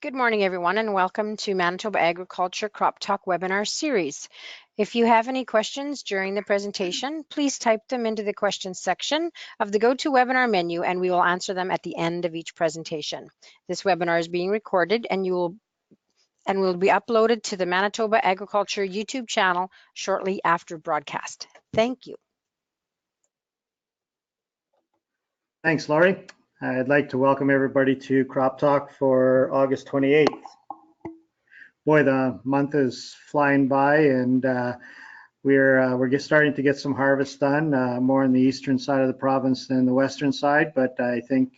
Good morning, everyone, and welcome to Manitoba Agriculture Crop Talk webinar series. If you have any questions during the presentation, please type them into the questions section of the GoToWebinar menu, and we will answer them at the end of each presentation. This webinar is being recorded and will be uploaded to the Manitoba Agriculture YouTube channel shortly after broadcast. Thank you. Thanks, Laurie. I'd like to welcome everybody to Crop Talk for August 28th. Boy, the month is flying by, and we're just starting to get some harvest done, more on the eastern side of the province than the western side. But I think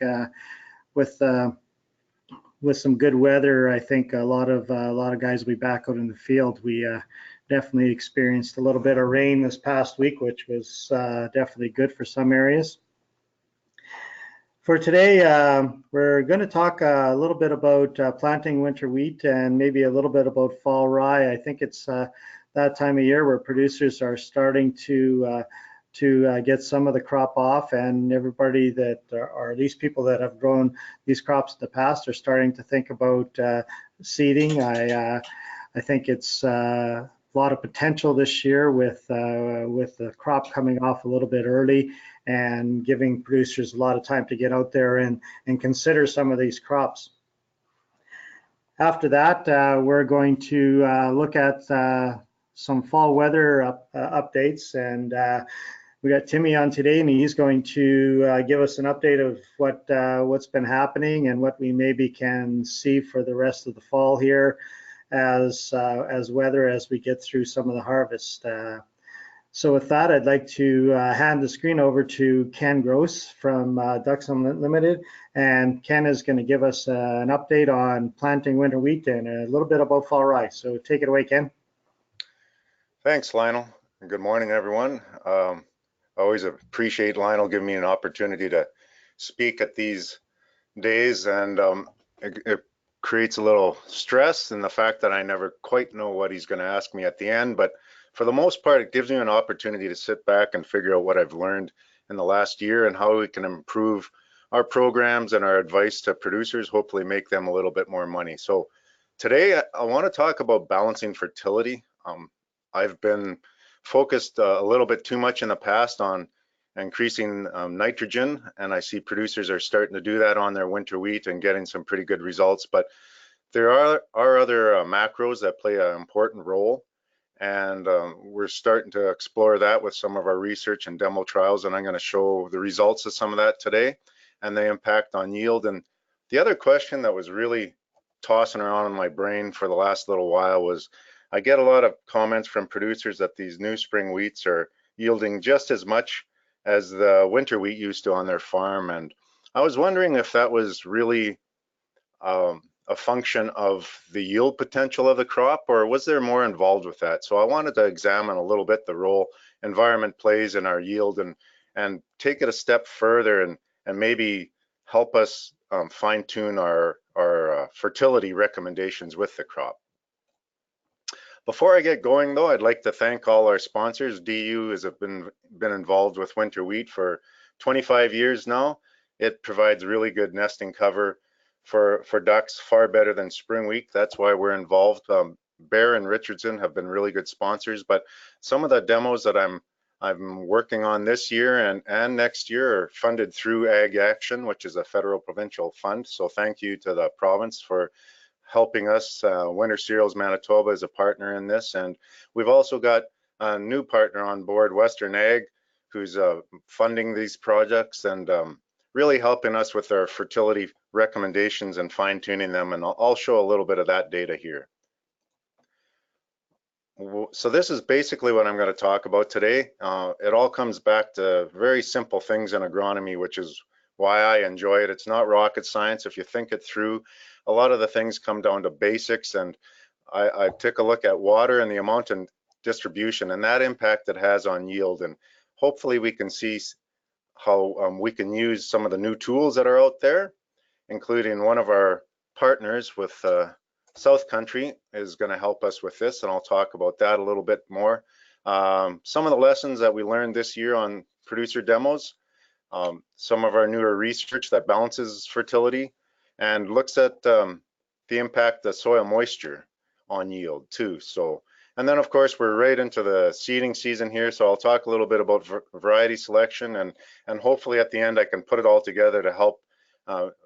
with some good weather, I think a lot of guys will be back out in the field. We definitely experienced a little bit of rain this past week, which was definitely good for some areas. For today, we're going to talk a little bit about planting winter wheat and maybe a little bit about fall rye. I think it's that time of year where producers are starting to get some of the crop off, and everybody that or at least people that have grown these crops in the past are starting to think about seeding. I think it's a lot of potential this year with the crop coming off a little bit early and giving producers a lot of time to get out there and consider some of these crops. After that, we're going to look at some fall weather updates, and we got Timmy on today, and he's going to give us an update of what's been happening and what we maybe can see for the rest of the fall here as weather as we get through some of the harvest. So with that, I'd like to hand the screen over to Ken Gross from Ducks Unlimited, and Ken is going to give us an update on planting winter wheat and a little bit about fall rye. So take it away, Ken. Thanks, Lionel. Good morning, everyone. I always appreciate Lionel giving me an opportunity to speak at these days, and it creates a little stress in the fact that I never quite know what he's going to ask me at the end, but for the most part, it gives me an opportunity to sit back and figure out what I've learned in the last year and how we can improve our programs and our advice to producers, hopefully make them a little bit more money. So today I want to talk about balancing fertility. I've been focused a little bit too much in the past on increasing nitrogen, and I see producers are starting to do that on their winter wheat and getting some pretty good results. But there are other macros that play an important role, and we're starting to explore that with some of our research and demo trials, and I'm going to show the results of some of that today and the impact on yield. And the other question that was really tossing around in my brain for the last little while was, I get a lot of comments from producers that these new spring wheats are yielding just as much as the winter wheat used to on their farm, and I was wondering if that was really a function of the yield potential of the crop, or was there more involved with that? So I wanted to examine a little bit the role environment plays in our yield and take it a step further and maybe help us fine tune our fertility recommendations with the crop. Before I get going though, I'd like to thank all our sponsors. DU has been involved with winter wheat for 25 years now. It provides really good nesting cover for ducks, far better than spring wheat. That's why we're involved. Bear and Richardson have been really good sponsors, but some of the demos that I'm working on this year and next year are funded through Ag Action, which is a federal provincial fund. So thank you to the province for helping us. Winter Cereals Manitoba is a partner in this, and we've also got a new partner on board, Western Ag, who's funding these projects and really helping us with our fertility recommendations and fine-tuning them, and I'll show a little bit of that data here. So this is basically what I'm going to talk about today. It all comes back to very simple things in agronomy, which is why I enjoy it. It's not rocket science. If you think it through, a lot of the things come down to basics, and I took a look at water and the amount and distribution and that impact it has on yield, and hopefully we can see how we can use some of the new tools that are out there, including one of our partners with South Country is going to help us with this, and I'll talk about that a little bit more. Some of the lessons that we learned this year on producer demos, some of our newer research that balances fertility and looks at the impact of soil moisture on yield too. So, and then of course we're right into the seeding season here, so I'll talk a little bit about variety selection, and hopefully at the end I can put it all together to help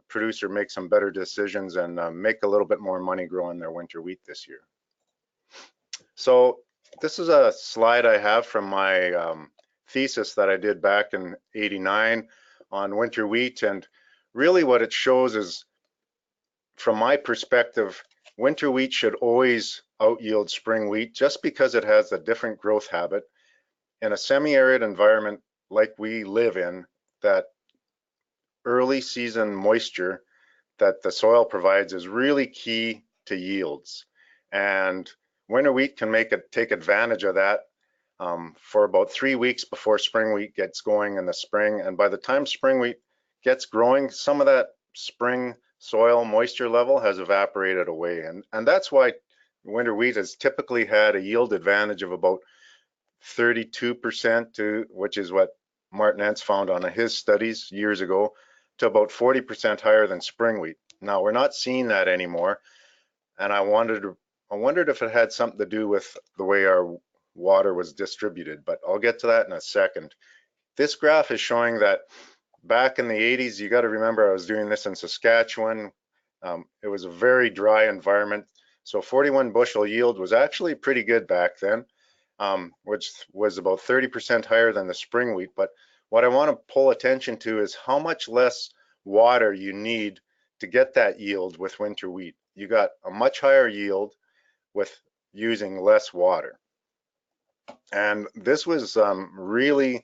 producer make some better decisions and make a little bit more money growing their winter wheat this year. So this is a slide I have from my thesis that I did back in '89 on winter wheat, and really what it shows is, from my perspective, winter wheat should always out-yield spring wheat just because it has a different growth habit. In a semi-arid environment like we live in, that early season moisture that the soil provides is really key to yields. And winter wheat can take advantage of that for about 3 weeks before spring wheat gets going in the spring. And by the time spring wheat gets growing, some of that spring soil moisture level has evaporated away. And that's why winter wheat has typically had a yield advantage of about 32% to, which is what Martin Entz found on his studies years ago, to about 40% higher than spring wheat. Now we're not seeing that anymore. And I wondered if it had something to do with the way our water was distributed, but I'll get to that in a second. This graph is showing that back in the 80s, you got to remember I was doing this in Saskatchewan. It was a very dry environment. So 41 bushel yield was actually pretty good back then, which was about 30% higher than the spring wheat. But what I want to pull attention to is how much less water you need to get that yield with winter wheat. You got a much higher yield with using less water. And this was really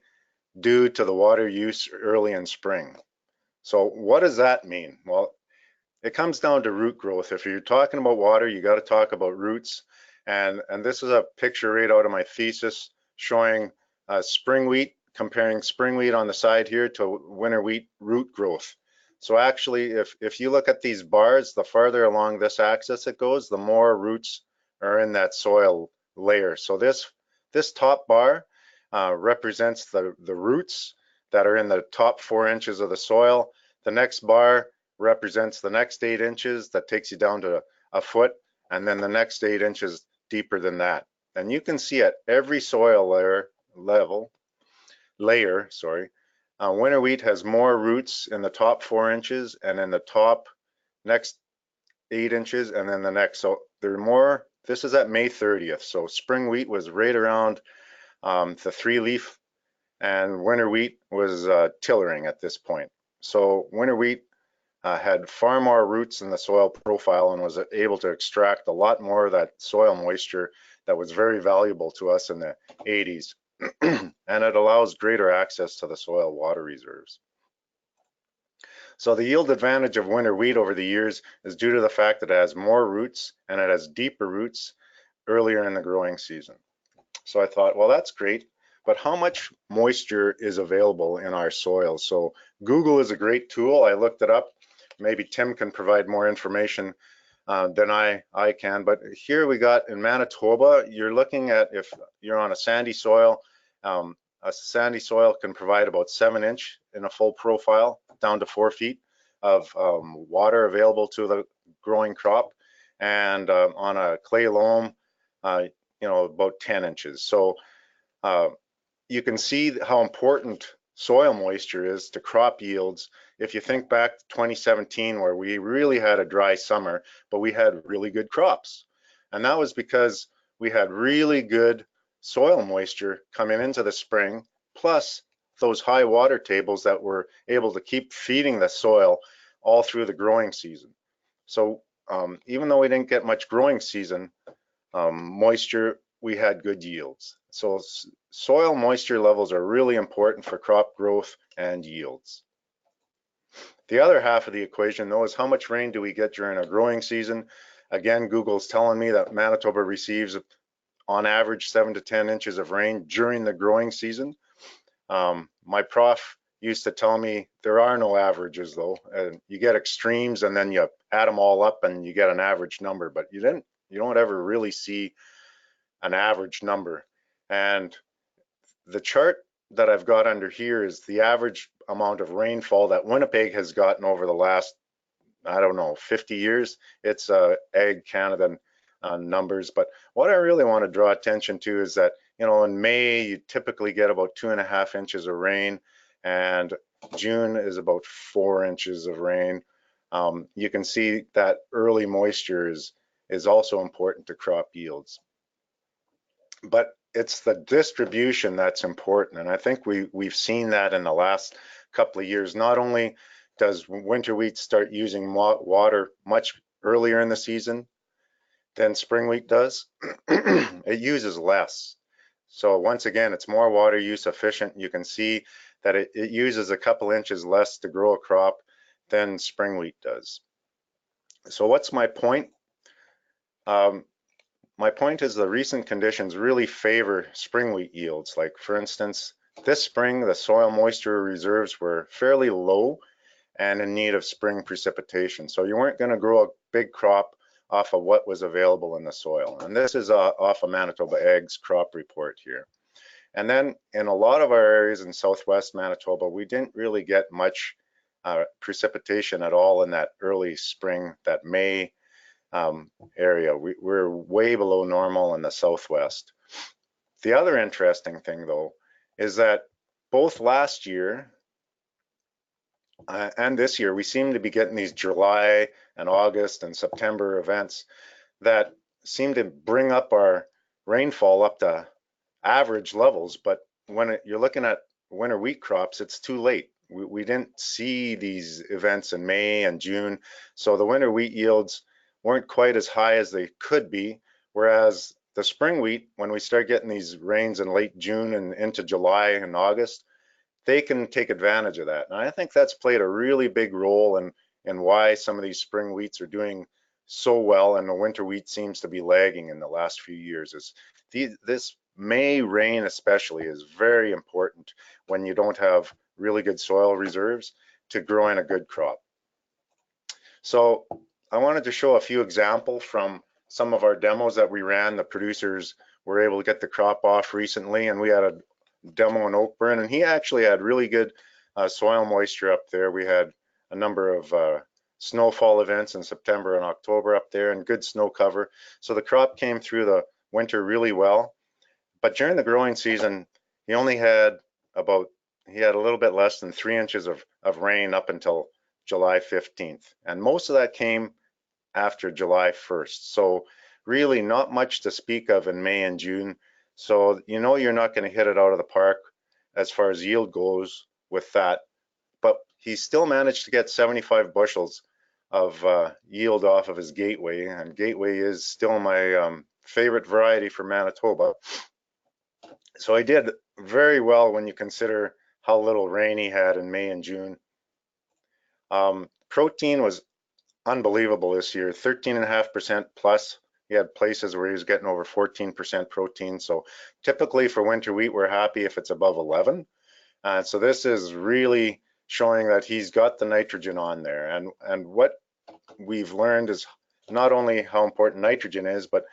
due to the water use early in spring. So what does that mean? Well, it comes down to root growth. If you're talking about water, you got to talk about roots. And this is a picture right out of my thesis showing spring wheat, comparing spring wheat on the side here to winter wheat root growth. So actually, if you look at these bars, the farther along this axis it goes, the more roots are in that soil layer. So this top bar represents the roots that are in the top 4 inches of the soil. The next bar represents the next 8 inches that takes you down to a foot, and then the next 8 inches deeper than that. And you can see at every soil layer, winter wheat has more roots in the top 4 inches and in the top next 8 inches, and then the next. So there are more. This is at May 30th. So spring wheat was right around the 3-leaf, and winter wheat was tillering at this point. So winter wheat had far more roots in the soil profile and was able to extract a lot more of that soil moisture that was very valuable to us in the 80s. And it allows greater access to the soil water reserves. So the yield advantage of winter wheat over the years is due to the fact that it has more roots and it has deeper roots earlier in the growing season. So I thought, well, that's great, but how much moisture is available in our soil? So Google is a great tool. I looked it up. Maybe Tim can provide more information than I can, but here we got in Manitoba, you're looking at, if you're on a sandy soil can provide about 7 inch in a full profile, down to 4 feet of water available to the growing crop, and on a clay loam, about 10 inches. So you can see how important soil moisture is to crop yields. If you think back to 2017, where we really had a dry summer, but we had really good crops. And that was because we had really good soil moisture coming into the spring, plus those high water tables that were able to keep feeding the soil all through the growing season. So even though we didn't get much growing season moisture, we had good yields. So soil moisture levels are really important for crop growth and yields. The other half of the equation, though, is how much rain do we get during our growing season? Again, Google's telling me that Manitoba receives on average 7 to 10 inches of rain during the growing season. My prof used to tell me there are no averages, though. You get extremes and then you add them all up and you get an average number, but you don't ever really see an average number. And the chart that I've got under here is the average amount of rainfall that Winnipeg has gotten over the last I don't know, 50 years. It's Ag Canada numbers. But what I really want to draw attention to is that, in May, you typically get about 2.5 inches of rain, and June is about 4 inches of rain. You can see that early moisture is also important to crop yields. But it's the distribution that's important, and I think we've seen that in the last couple of years. Not only does winter wheat start using water much earlier in the season than spring wheat does, it uses less. So once again, it's more water use efficient. You can see that it uses a couple inches less to grow a crop than spring wheat does. So what's my point? My point is the recent conditions really favor spring wheat yields. Like for instance, this spring, the soil moisture reserves were fairly low and in need of spring precipitation. So you weren't going to grow a big crop off of what was available in the soil. And this is off of Manitoba Ag's crop report here. And then in a lot of our areas in southwest Manitoba, we didn't really get much precipitation at all in that early spring, that May area. We're way below normal in the southwest. The other interesting thing though is that both last year and this year we seem to be getting these July and August and September events that seem to bring up our rainfall up to average levels, but when you're looking at winter wheat crops, it's too late. We didn't see these events in May and June, so the winter wheat yields weren't quite as high as they could be, whereas the spring wheat, when we start getting these rains in late June and into July and August, they can take advantage of that. And I think that's played a really big role in why some of these spring wheats are doing so well and the winter wheat seems to be lagging in the last few years. This May rain especially is very important when you don't have really good soil reserves to growing a good crop. So I wanted to show a few examples from some of our demos that we ran. The producers were able to get the crop off recently, and we had a demo in Oakburn, and he actually had really good soil moisture up there. We had a number of snowfall events in September and October up there and good snow cover. So the crop came through the winter really well. But during the growing season, he only had he had a little bit less than 3 inches of rain up until July 15th. And most of that came after July 1st. So really not much to speak of in May and June. So you're not going to hit it out of the park as far as yield goes with that. But he still managed to get 75 bushels of yield off of his Gateway. And Gateway is still my favorite variety for Manitoba. So he did very well when you consider how little rain he had in May and June. Protein was unbelievable this year, 13.5% plus. He had places where he was getting over 14% protein. So typically for winter wheat, we're happy if it's above 11. So this is really showing that he's got the nitrogen on there. And what we've learned is not only how important nitrogen is, but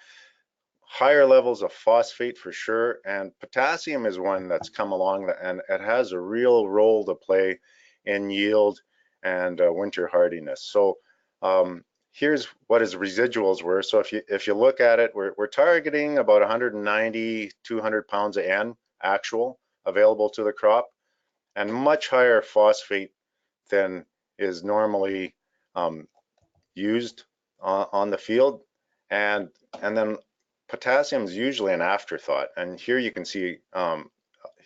higher levels of phosphate for sure, and potassium is one that's come along, and it has a real role to play in yield and winter hardiness. So here's what his residuals were. So if you look at it, we're targeting about 190, 200 pounds of N actual available to the crop, and much higher phosphate than is normally used on the field, and then potassium is usually an afterthought. And here you can see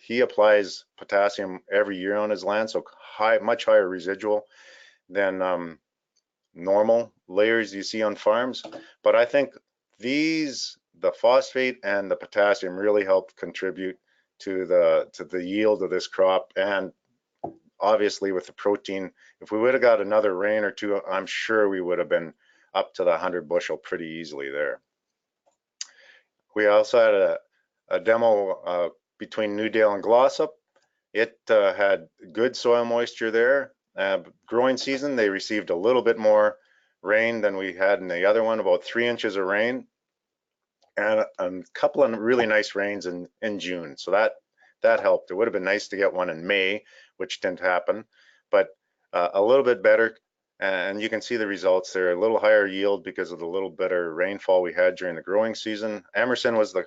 he applies potassium every year on his land, so much higher residual than normal layers you see on farms. But I think the phosphate and the potassium really help contribute to the yield of this crop. And obviously with the protein, if we would have got another rain or two, I'm sure we would have been up to the 100 bushel pretty easily there. We also had a demo between Newdale and Glossop. It had good soil moisture there. Growing season, they received a little bit more rain than we had in the other one, about 3 inches of rain, and a couple of really nice rains in June. So that helped. It would have been nice to get one in May, which didn't happen, but a little bit better And you can see the results there. A little higher yield because of the little better rainfall we had during the growing season. Emerson was the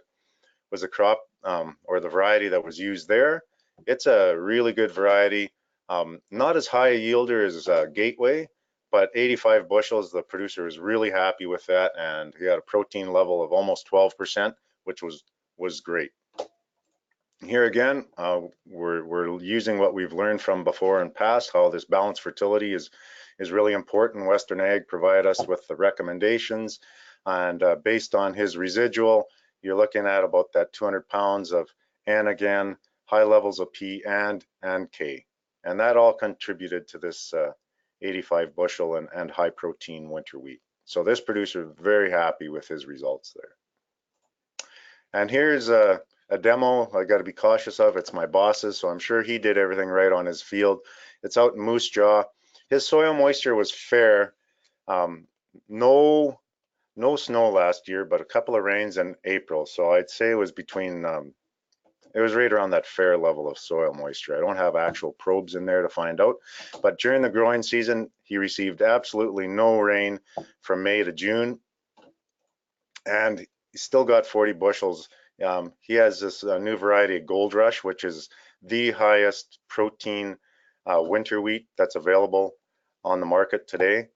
crop or the variety that was used there. It's a really good variety. Not as high a yielder as Gateway, but 85 bushels, the producer was really happy with that, and he had a protein level of almost 12%, which was great. Here again, we're using what we've learned from before and past, how this balanced fertility is really important. Western Ag provided us with the recommendations, and based on his residual, you're looking at about that 200 pounds of N again, high levels of P and K. And that all contributed to this 85 bushel and high protein winter wheat. So this producer is very happy with his results there. And here's a demo I got to be cautious of. It's my boss's, so I'm sure he did everything right on his field. It's out in Moose Jaw. His soil moisture was fair. No snow last year, but a couple of rains in April. So I'd say it was between, it was right around that fair level of soil moisture. I don't have actual probes in there to find out, but during the growing season, he received absolutely no rain from May to June, and he still got 40 bushels. He has this new variety of Gold Rush, which is the highest protein winter wheat that's available on the market today.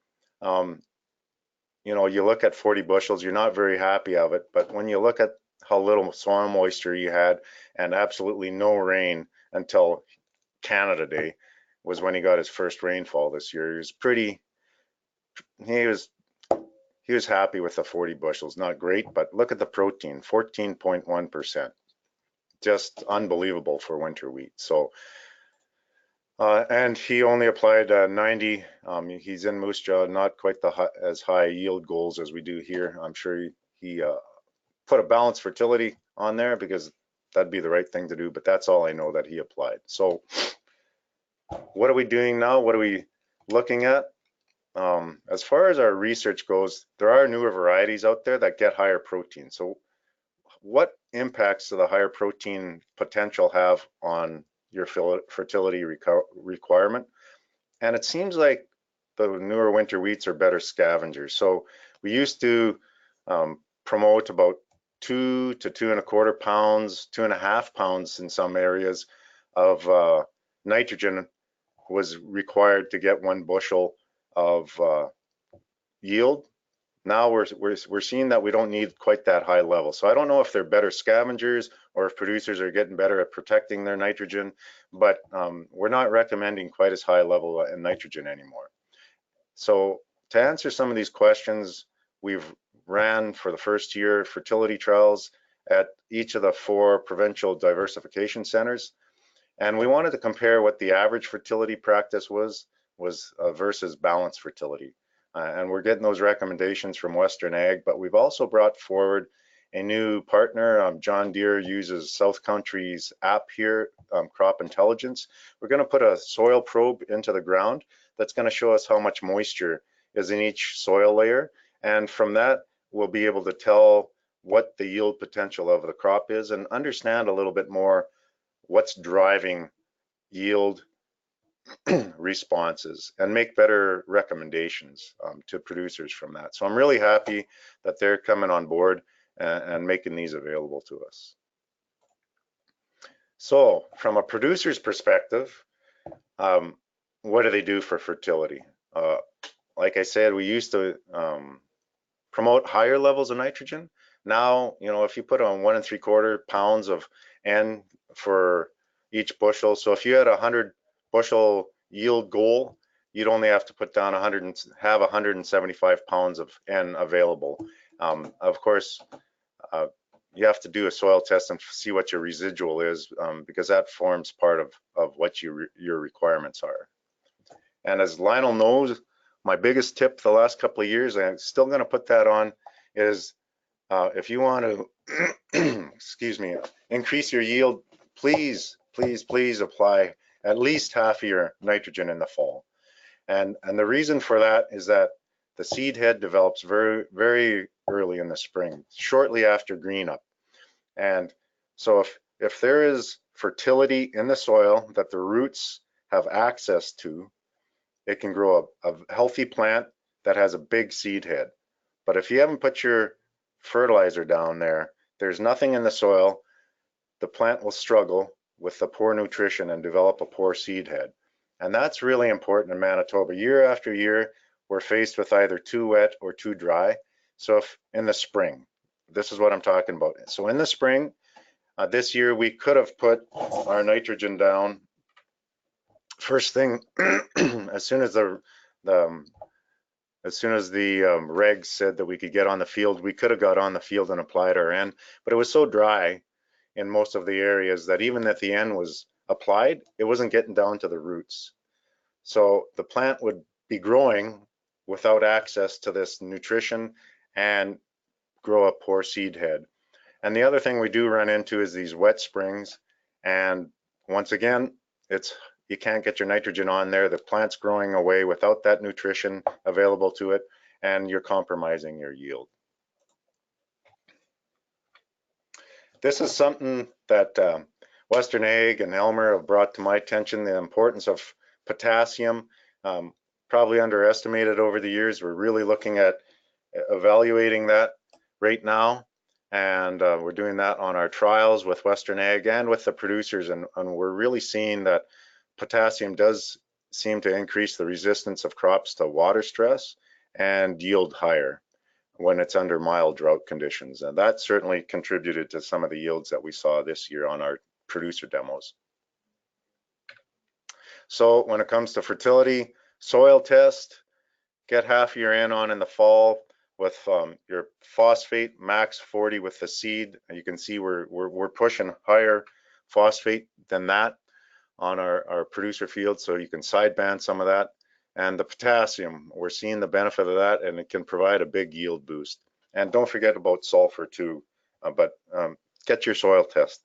You know, you look at 40 bushels, you're not very happy of it, but when you look at how little soil moisture he had and absolutely no rain until Canada Day was when he got his first rainfall this year, he was happy with the 40 bushels. Not great, but look at the protein, 14.1%. Just unbelievable for winter wheat. So, and he only applied 90. He's in Moose Jaw, not quite as high yield goals as we do here. I'm sure he put a balanced fertility on there because that'd be the right thing to do, but that's all I know that he applied. So what are we doing now? What are we looking at? As far as our research goes, there are newer varieties out there that get higher protein. So what impacts do the higher protein potential have on your fertility requirement? And it seems like the newer winter wheats are better scavengers. So we used to promote about 2 to 2.25 pounds, 2.5 pounds in some areas of nitrogen was required to get 1 bushel of yield. Now we're seeing that we don't need quite that high level. So I don't know if they're better scavengers or if producers are getting better at protecting their nitrogen, but we're not recommending quite as high level in nitrogen anymore. So to answer some of these questions, we've ran for the first year fertility trials at each of the 4 provincial diversification centers. And we wanted to compare what the average fertility practice was versus balanced fertility. And we're getting those recommendations from Western Ag, but we've also brought forward a new partner. John Deere uses South Country's app here, Crop Intelligence. We're going to put a soil probe into the ground that's going to show us how much moisture is in each soil layer. And from that, we'll be able to tell what the yield potential of the crop is and understand a little bit more what's driving yield responses and make better recommendations to producers from that. So I'm really happy that they're coming on board and making these available to us. So from a producer's perspective, what do they do for fertility? Like I said, we used to promote higher levels of nitrogen. Now, you know, if you put on 1 3/4 pounds of N for each bushel, so if you had 100 bushel yield goal, you'd only have to put down 175 pounds of N available. Of course, you have to do a soil test and see what your residual is because that forms part of what your requirements are. And as Lionel knows, my biggest tip the last couple of years, and I'm still going to put that on, is if you want to, excuse me, increase your yield, please apply at least half of your nitrogen in the fall. And the reason for that is that the seed head develops very early in the spring, shortly after green up. And so if there is fertility in the soil that the roots have access to, it can grow a healthy plant that has a big seed head. But if you haven't put your fertilizer down there, there's nothing in the soil, the plant will struggle with the poor nutrition and develop a poor seed head. And that's really important in Manitoba. Year after year, we're faced with either too wet or too dry. So if in the spring, this is what I'm talking about. So in the spring, this year we could have put our nitrogen down first thing as soon as the regs said that we could get on the field. We could have got on the field and applied our N, but it was so dry in most of the areas that even if the N was applied, it wasn't getting down to the roots. So the plant would be growing without access to this nutrition and grow a poor seed head. And the other thing we do run into is these wet springs. And once again, you can't get your nitrogen on there. The plant's growing away without that nutrition available to it, and you're compromising your yield. This is something that Western Ag and Elmer have brought to my attention, the importance of potassium, probably underestimated over the years. We're really looking at evaluating that right now, and we're doing that on our trials with Western Ag and with the producers, and we're really seeing that potassium does seem to increase the resistance of crops to water stress and yield higher when it's under mild drought conditions. And that certainly contributed to some of the yields that we saw this year on our producer demos. So when it comes to fertility, soil test, get half your N on in the fall with your phosphate, max 40 with the seed. You can see we're pushing higher phosphate than that on our producer field, so you can sideband some of that. And the potassium, we're seeing the benefit of that, and it can provide a big yield boost. And don't forget about sulfur too, but get your soil test.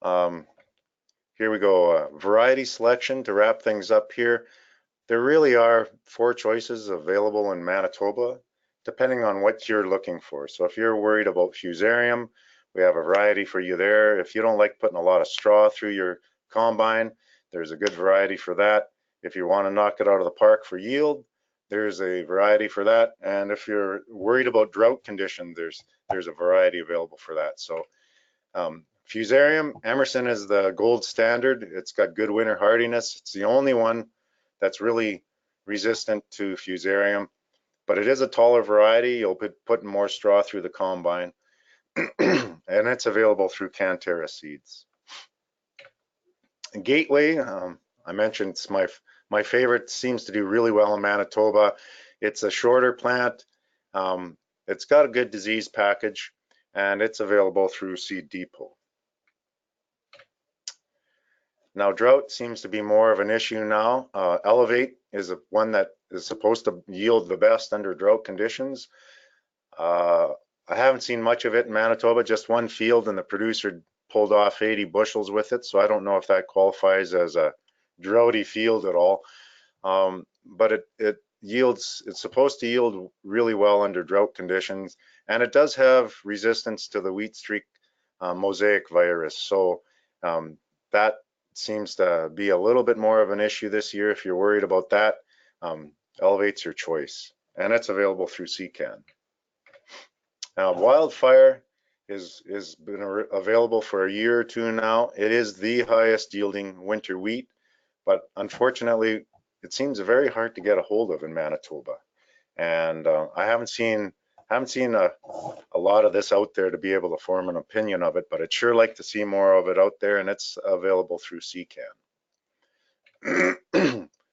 Here we go, variety selection to wrap things up here. There really are 4 choices available in Manitoba, depending on what you're looking for. So if you're worried about fusarium, we have a variety for you there. If you don't like putting a lot of straw through your combine, there's a good variety for that. If you want to knock it out of the park for yield, there's a variety for that. And if you're worried about drought conditions, there's a variety available for that. So fusarium, Emerson is the gold standard. It's got good winter hardiness. It's the only one that's really resistant to fusarium, but it is a taller variety. You'll be putting more straw through the combine. And it's available through Cantera Seeds. And Gateway, I mentioned it's my favorite, seems to do really well in Manitoba. It's a shorter plant. It's got a good disease package, and it's available through Seed Depot. Now, drought seems to be more of an issue now. Elevate is one that is supposed to yield the best under drought conditions. I haven't seen much of it in Manitoba, just one field, and the producer pulled off 80 bushels with it. So I don't know if that qualifies as a droughty field at all. But it's supposed to yield really well under drought conditions. And it does have resistance to the wheat streak mosaic virus. So that seems to be a little bit more of an issue this year. If you're worried about that, Elevate's your choice. And it's available through CCAN. Now, wildfire has been available for a year or 2 now. It is the highest yielding winter wheat, but unfortunately, it seems very hard to get a hold of in Manitoba. And I haven't seen a lot of this out there to be able to form an opinion of it, but I'd sure like to see more of it out there, and it's available through CCAN.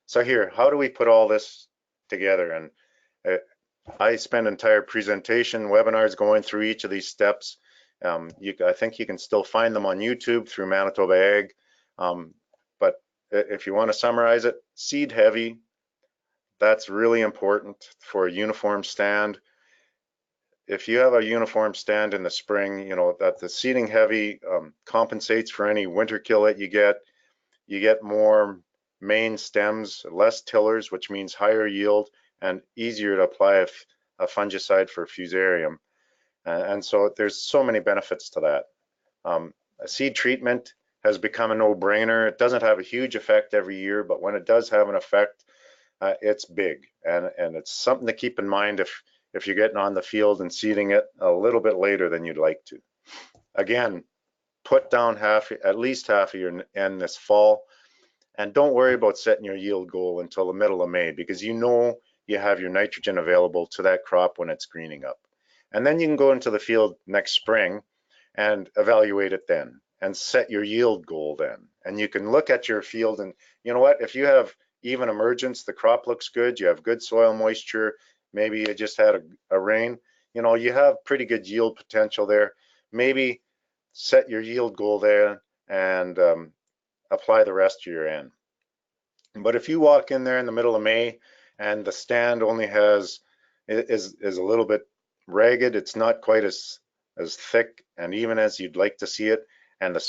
So here, how do we put all this together? And I spend entire presentation webinars going through each of these steps. I think you can still find them on YouTube through Manitoba Ag. But if you want to summarize it, seed heavy, that's really important for a uniform stand. If you have a uniform stand in the spring, you know that the seeding heavy compensates for any winter kill that you get. You get more main stems, less tillers, which means higher yield, and easier to apply a fungicide for fusarium. And so there's so many benefits to that. A seed treatment has become a no-brainer. It doesn't have a huge effect every year, but when it does have an effect, it's big, and it's something to keep in mind if you're getting on the field and seeding it a little bit later than you'd like to. Again, put down at least half of your N this fall, and don't worry about setting your yield goal until the middle of May, because you know you have your nitrogen available to that crop when it's greening up. And then you can go into the field next spring and evaluate it then, and set your yield goal then. And you can look at your field, and you know what, if you have even emergence, the crop looks good, you have good soil moisture, maybe you just had a rain, you know, you have pretty good yield potential there. Maybe set your yield goal there and apply the rest of your N. But if you walk in there in the middle of May and the stand only is a little bit ragged, it's not quite as thick and even as you'd like to see it, and the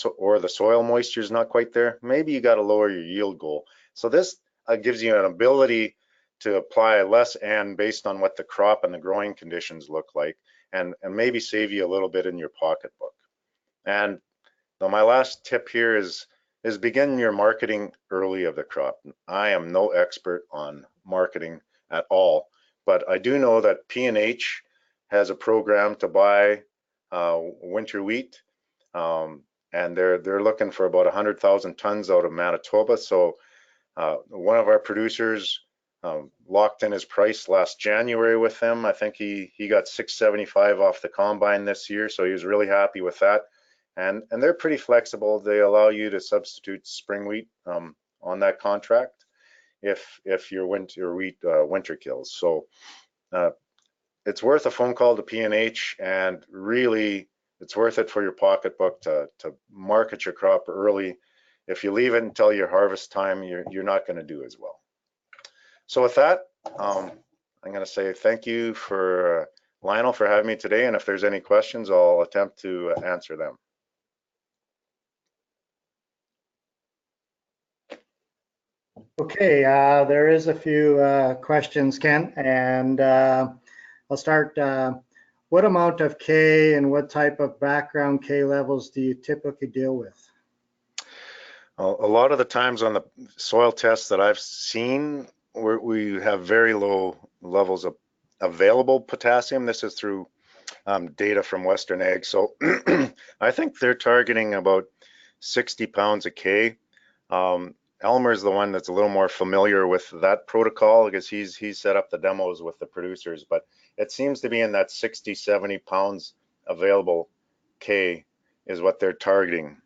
soil moisture is not quite there, maybe you got to lower your yield goal. So this gives you an ability to apply less N based on what the crop and the growing conditions look like, and maybe save you a little bit in your pocketbook. And my last tip here is begin your marketing early of the crop. I am no expert on marketing at all, but I do know that P&H has a program to buy winter wheat, and they're looking for about 100,000 tons out of Manitoba. So one of our producers locked in his price last January with them. I think he got $675 off the combine this year, so he was really happy with that. And they're pretty flexible. They allow you to substitute spring wheat on that contract if your winter wheat winter kills. So it's worth a phone call to P&H, and really it's worth it for your pocketbook to market your crop early. If you leave it until your harvest time, you're not going to do as well. So with that, I'm going to say thank you for Lionel for having me today, and if there's any questions, I'll attempt to answer them. Okay, there is a few questions, Ken, and I'll start. What amount of K and what type of background K levels do you typically deal with? A lot of the times on the soil tests that I've seen, we have very low levels of available potassium. This is through data from Western Ag. So I think they're targeting about 60 pounds a K. Elmer's the one that's a little more familiar with that protocol because he's set up the demos with the producers, but it seems to be in that 60, 70 pounds available K is what they're targeting.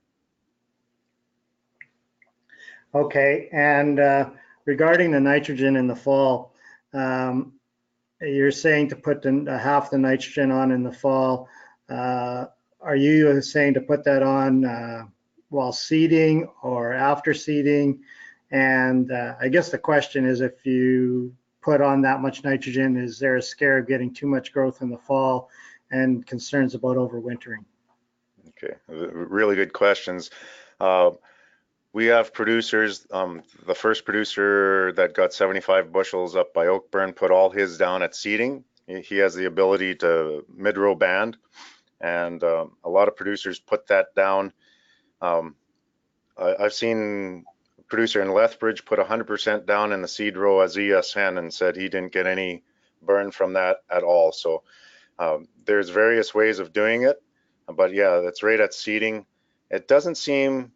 Okay, and regarding the nitrogen in the fall, you're saying to put half the nitrogen on in the fall. Are you saying to put that on while seeding or after seeding? And I guess the question is, if you put on that much nitrogen, is there a scare of getting too much growth in the fall and concerns about overwintering? Okay, really good questions. We have producers, the first producer that got 75 bushels up by Oakburn put all his down at seeding. He has the ability to mid-row band, and a lot of producers put that down. I've seen a producer in Lethbridge put 100% down in the seed row as ESN and said he didn't get any burn from that at all. So there's various ways of doing it, but yeah, that's right at seeding. It doesn't seem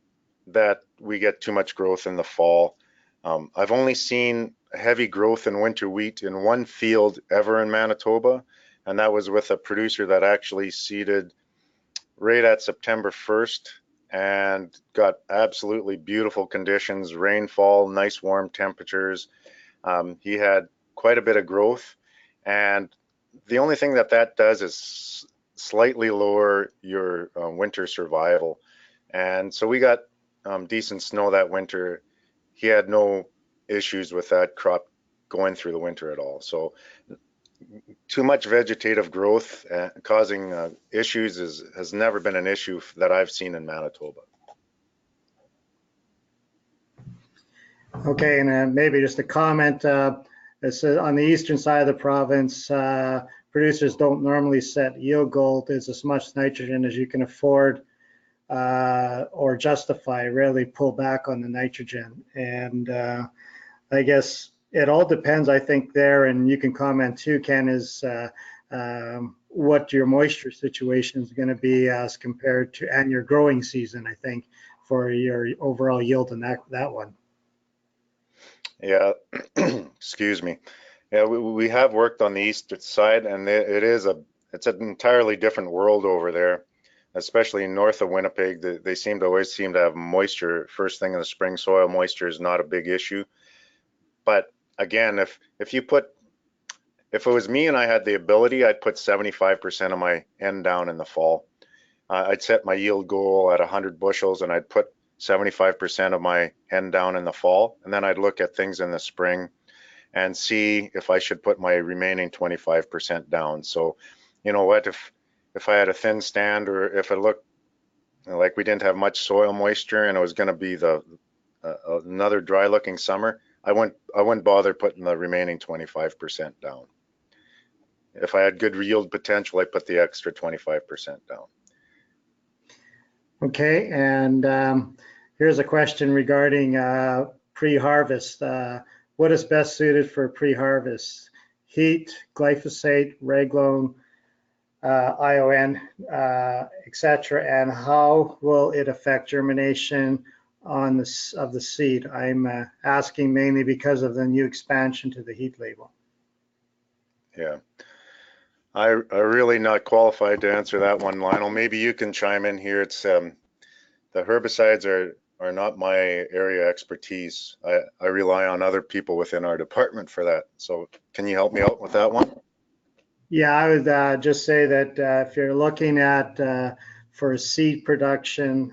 that we get too much growth in the fall. I've only seen heavy growth in winter wheat in one field ever in Manitoba, and that was with a producer that actually seeded right at September 1st and got absolutely beautiful conditions, rainfall, nice warm temperatures. He had quite a bit of growth, and the only thing that does is slightly lower your winter survival. And so we got decent snow that winter. He had no issues with that crop going through the winter at all. So too much vegetative growth causing issues has never been an issue that I've seen in Manitoba. Okay, and maybe just a comment. It says on the eastern side of the province, producers don't normally set yield goal as much nitrogen as you can afford. or justify, really pull back on the nitrogen. And I guess it all depends, I think, there, and you can comment too, Ken, is what your moisture situation is going to be as compared to, and your growing season, I think, for your overall yield in that one. Yeah, excuse me. Yeah, we have worked on the east side, and it's an entirely different world over there, especially north of Winnipeg. They always seem to have moisture first thing in the spring. Soil moisture is not a big issue. But again, if it was me and I had the ability, I'd put 75% of my N down in the fall. I'd set my yield goal at 100 bushels, and I'd put 75% of my N down in the fall, and then I'd look at things in the spring and see if I should put my remaining 25% down. So, you know what, if I had a thin stand, or if it looked like we didn't have much soil moisture and it was going to be another dry looking summer, I wouldn't bother putting the remaining 25% down. If I had good yield potential, I put the extra 25% down. Okay, and here's a question regarding pre-harvest. What is best suited for pre-harvest? Heat, glyphosate, Reglone, ION, etc., and how will it affect germination of the seed? I'm asking mainly because of the new expansion to the heat label. Yeah, I'm really not qualified to answer that one, Lionel. Maybe you can chime in here. It's the herbicides are not my area expertise. I rely on other people within our department for that. So can you help me out with that one? Yeah, I would just say that if you're looking at for seed production,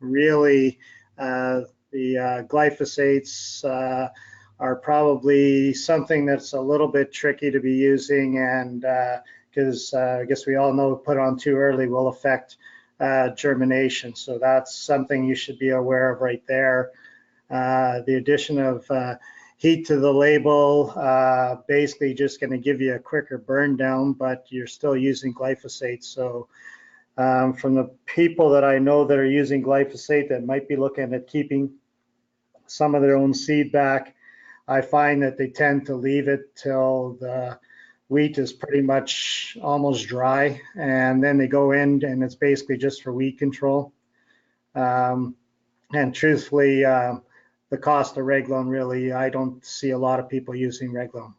really the glyphosates are probably something that's a little bit tricky to be using, and because I guess we all know put on too early will affect germination. So that's something you should be aware of right there. The addition of heat to the label, basically just going to give you a quicker burn down, but you're still using glyphosate. So from the people that I know that are using glyphosate that might be looking at keeping some of their own seed back, I find that they tend to leave it till the wheat is pretty much almost dry, and then they go in and it's basically just for weed control. And truthfully, the cost of Reglone, really, I don't see a lot of people using Reglone.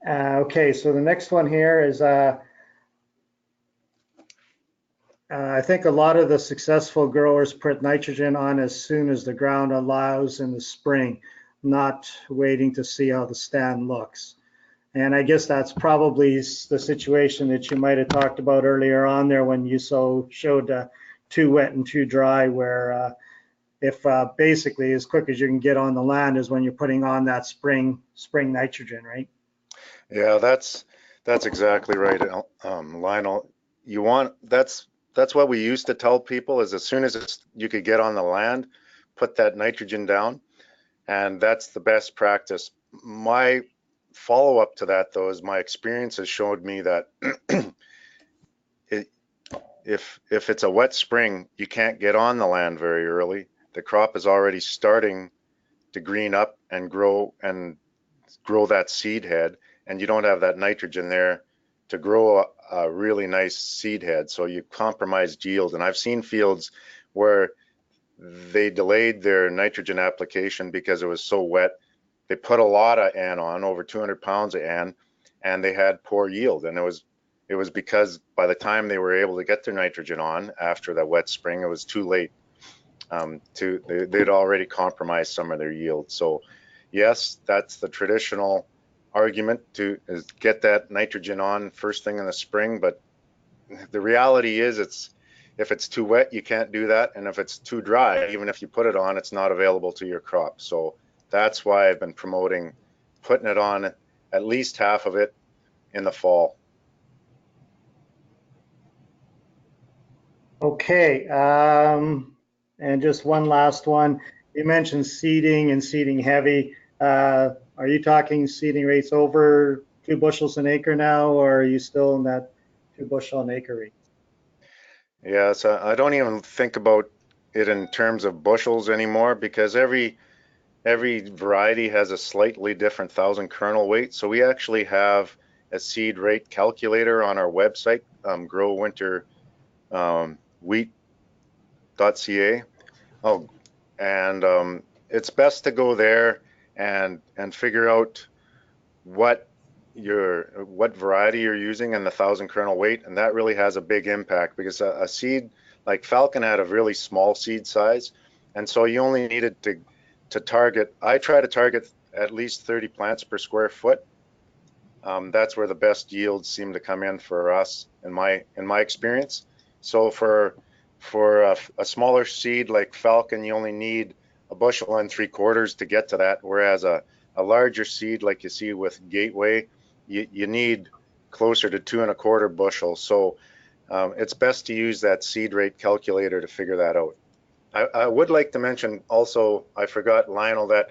Okay, so the next one here is I think a lot of the successful growers put nitrogen on as soon as the ground allows in the spring, not waiting to see how the stand looks. And I guess that's probably the situation that you might have talked about earlier on there when you showed too wet and too dry, where if basically as quick as you can get on the land is when you're putting on that spring nitrogen, right? Yeah, that's exactly right, Lionel. That's what we used to tell people, is as soon as you could get on the land, put that nitrogen down, and that's the best practice. My follow-up to that, though, is my experience has showed me that if it's a wet spring, you can't get on the land very early. The crop is already starting to green up and grow that seed head, and you don't have that nitrogen there to grow a really nice seed head. So you compromised yield. And I've seen fields where they delayed their nitrogen application because it was so wet. They put a lot of N on, over 200 pounds of N, and they had poor yield. And it was because by the time they were able to get their nitrogen on after that wet spring, it was too late. They'd already compromised some of their yield. So yes, that's the traditional argument is get that nitrogen on first thing in the spring, but the reality is if it's too wet, you can't do that, and if it's too dry, even if you put it on, it's not available to your crop. So that's why I've been promoting putting it on at least half of it in the fall. Okay, and just one last one. You mentioned seeding and seeding heavy. Are you talking seeding rates over 2 bushels an acre now, or are you still in that 2 bushel an acre rate. Yeah, so I don't even think about it in terms of bushels anymore because every variety has a slightly different thousand kernel weight. So we actually have a seed rate calculator on our website, growwinterwheat.ca. Oh, and it's best to go there and figure out what what variety you're using and the thousand kernel weight, and that really has a big impact because a seed like Falcon had a really small seed size, and so you only needed to target. I try to target at least 30 plants per square foot. That's where the best yields seem to come in for us in my experience. So for a smaller seed like Falcon, you only need a bushel and 3/4 to get to that, whereas a larger seed like you see with Gateway, you need closer to 2 1/4 bushels. So it's best to use that seed rate calculator to figure that out. I would like to mention also, I forgot, Lionel, that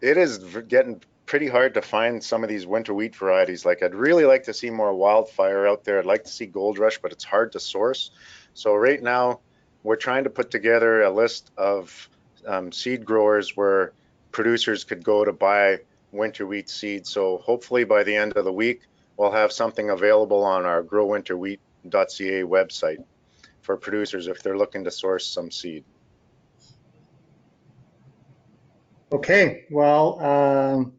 it is getting pretty hard to find some of these winter wheat varieties. Like I'd really like to see more wildfire out there. I'd like to see gold rush, but it's hard to source. So right now we're trying to put together a list of seed growers where producers could go to buy winter wheat seeds. So hopefully by the end of the week, we'll have something available on our growwinterwheat.ca website for producers if they're looking to source some seed. Okay, well,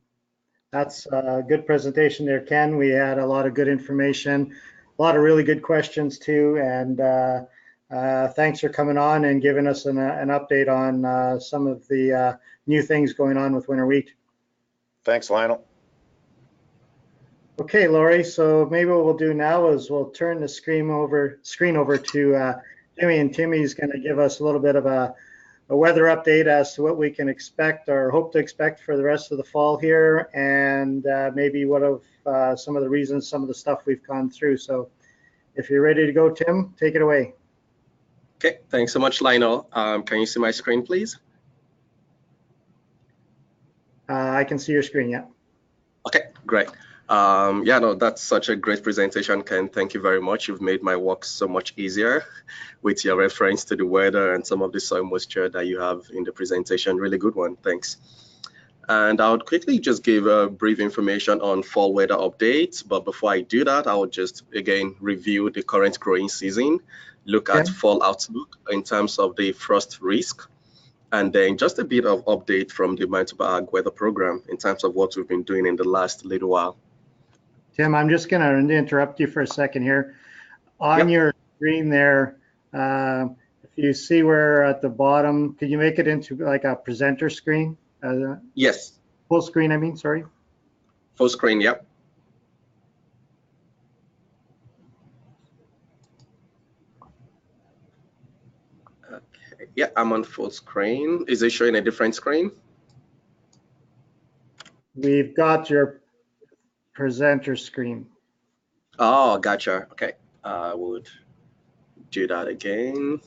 that's a good presentation there, Ken. We had a lot of good information, a lot of really good questions too, and thanks for coming on and giving us an update on some of the new things going on with winter wheat. Thanks, Lionel. Okay, Lori, so maybe what we'll do now is we'll turn the screen over to Timmy, and Timmy's going to give us a little bit of a weather update as to what we can expect or hope to expect for the rest of the fall here, and maybe what of some of the reasons, some of the stuff we've gone through. So if you're ready to go, Tim, take it away. Okay, thanks so much, Lionel. Can you see my screen, please? I can see your screen, yeah. Okay, great. Yeah, no, that's such a great presentation, Ken. Thank you very much. You've made my work so much easier with your reference to the weather and some of the soil moisture that you have in the presentation. Really good one, thanks. And I would quickly just give a brief information on fall weather updates. But before I do that, I will just again review the current growing season, look at fall outlook in terms of the frost risk, and then just a bit of update from the Manitoba Ag weather program in terms of what we've been doing in the last little while. Tim, I'm just going to interrupt you for a second here. On your screen there, if you see where at the bottom, could you make it into like a presenter screen? Yes. Full screen, I mean, sorry. Full screen, yep. Okay, yeah, I'm on full screen. Is it showing a different screen? We've got your presenter screen. Oh, gotcha. Okay, I would do that again.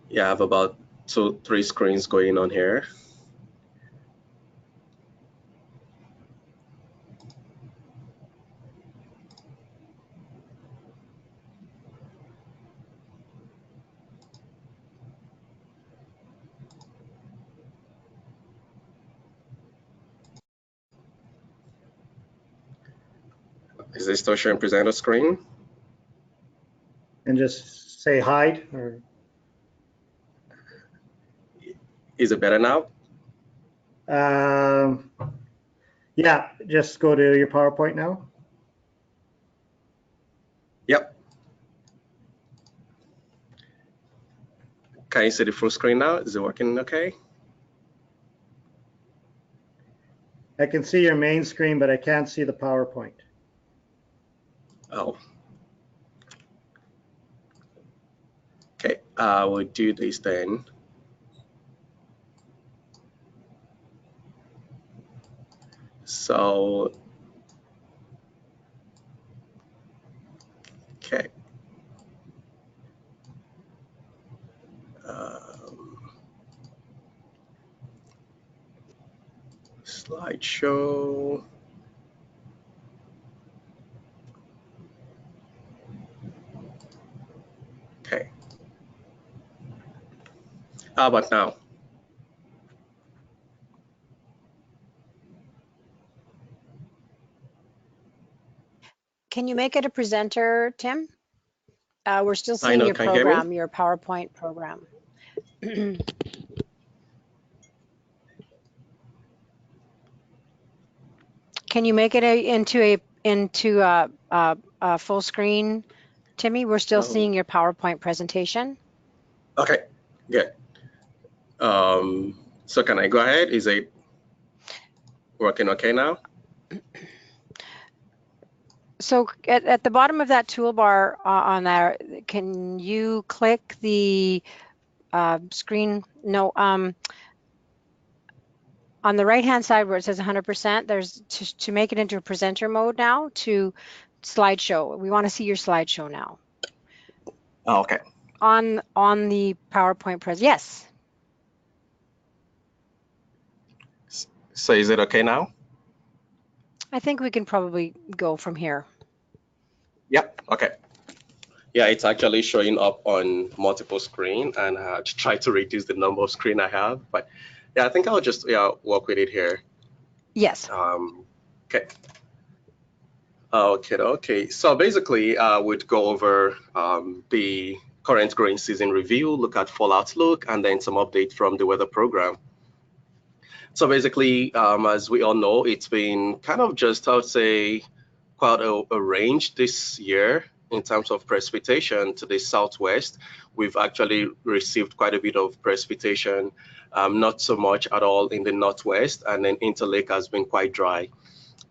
Yeah, I have about 2-3 screens going on here. Is this still showing presenter screen? And just say hide or. Is it better now? Yeah, just go to your PowerPoint now. Yep. Can you see the full screen now? Is it working okay? I can see your main screen, but I can't see the PowerPoint. Oh. Okay, I will do this then. So, okay. slideshow. Okay. How about now? Can you make it a presenter, Tim? We're still I seeing know. your Can you hear me? program, your PowerPoint program. Can you make it into a full screen, Timmy? We're still seeing your PowerPoint presentation. Okay, good. So can I go ahead? Is it working okay now? So at the bottom of that toolbar on there, can you click the screen? No, on the right-hand side where it says 100%, there's to make it into a presenter mode now to slideshow. We want to see your slideshow now. Oh, okay. On the PowerPoint yes. So is it okay now? I think we can probably go from here. Yep. Okay. Yeah, it's actually showing up on multiple screen, and I had to try to reduce the number of screen I have. But yeah, I think I'll just work with it here. Yes. Okay. Okay. So basically, we'd go over the current growing season review, look at fall outlook, and then some update from the weather program. So basically, as we all know, it's been kind of just, I would say, quite a range this year in terms of precipitation to the southwest. We've actually received quite a bit of precipitation, not so much at all in the northwest, and then Interlake has been quite dry.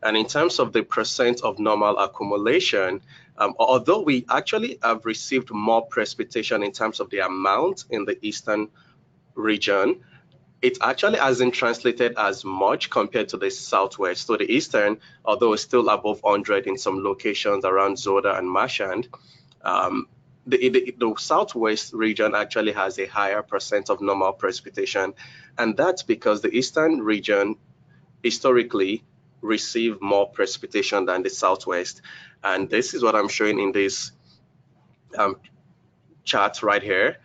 And in terms of the percent of normal accumulation, although we actually have received more precipitation in terms of the amount in the eastern region, it actually hasn't translated as much compared to the southwest. So the eastern, although it's still above 100 in some locations around Zoda and Marchand, the southwest region actually has a higher percent of normal precipitation. And that's because the eastern region historically received more precipitation than the southwest. And this is what I'm showing in this chart right here.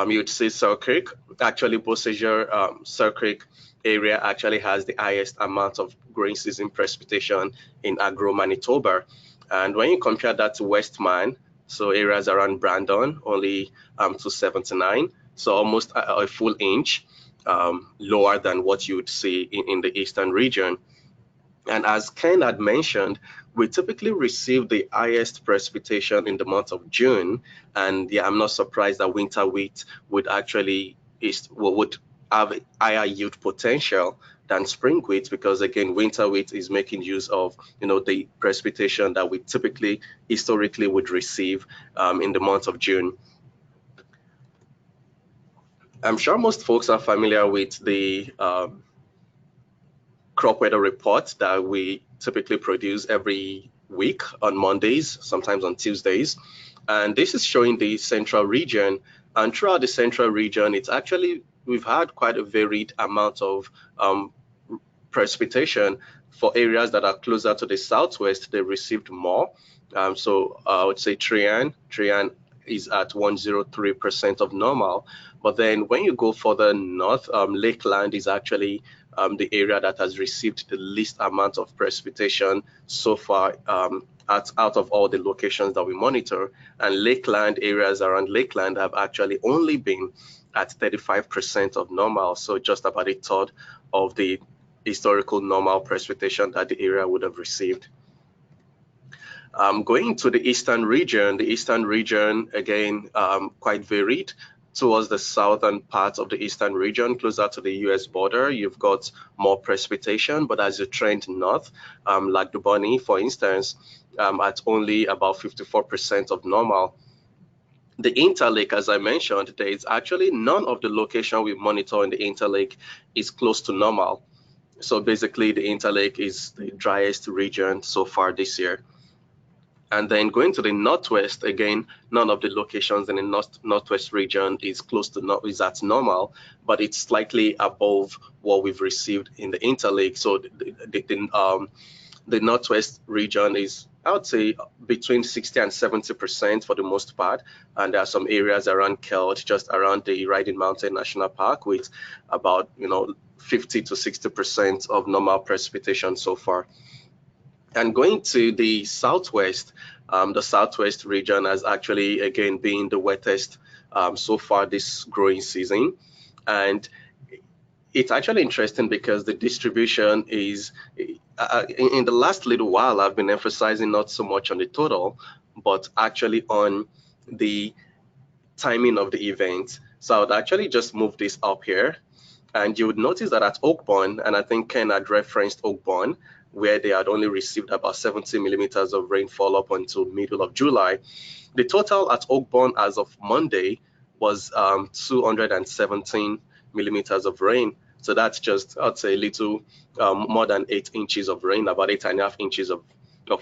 You'd see Selkirk, actually Beausejour Selkirk area actually has the highest amount of growing season precipitation in Agro Manitoba. And when you compare that to Westman, so areas around Brandon, only 279, so almost a full inch lower than what you would see in the eastern region. And as Ken had mentioned, we typically receive the highest precipitation in the month of June. And yeah, I'm not surprised that winter wheat would actually would have a higher yield potential than spring wheat, because again, winter wheat is making use of the precipitation that we typically historically would receive in the month of June. I'm sure most folks are familiar with the crop weather report that we typically produce every week on Mondays, sometimes on Tuesdays. And this is showing the central region. And throughout the central region, it's actually, we've had quite a varied amount of precipitation. For areas that are closer to the southwest, they received more. So I would say Trian is at 103% of normal. But then when you go further north, Lakeland is actually the area that has received the least amount of precipitation so far out of all the locations that we monitor. And Lakeland, areas around Lakeland have actually only been at 35% of normal, so just about a third of the historical normal precipitation that the area would have received. Going to the eastern region, again, quite varied. Towards the southern part of the eastern region, closer to the US border, you've got more precipitation, but as you trend north, like Dubonnie, for instance, at only about 54% of normal. The Interlake, as I mentioned, there is actually none of the location we monitor in the Interlake is close to normal. So basically, the Interlake is the driest region so far this year. And then going to the northwest, again, none of the locations in the northwest region is close to is at normal, but it's slightly above what we've received in the interlake. So the northwest region is, I would say, between 60 and 70% for the most part, and there are some areas around Keld, just around the Riding Mountain National Park, with about 50 to 60% of normal precipitation so far. And going to the southwest region has actually, again, been the wettest so far this growing season. And it's actually interesting because the distribution is, in the last little while, I've been emphasizing not so much on the total, but actually on the timing of the event. So I would actually just move this up here. And you would notice that at Oakburn, and I think Ken had referenced Oakburn, where they had only received about 70 millimeters of rainfall up until middle of July. The total at Oakburn as of Monday was 217 millimeters of rain. So that's just, I'd say, a little more than 8 inches of rain, about 8.5 inches of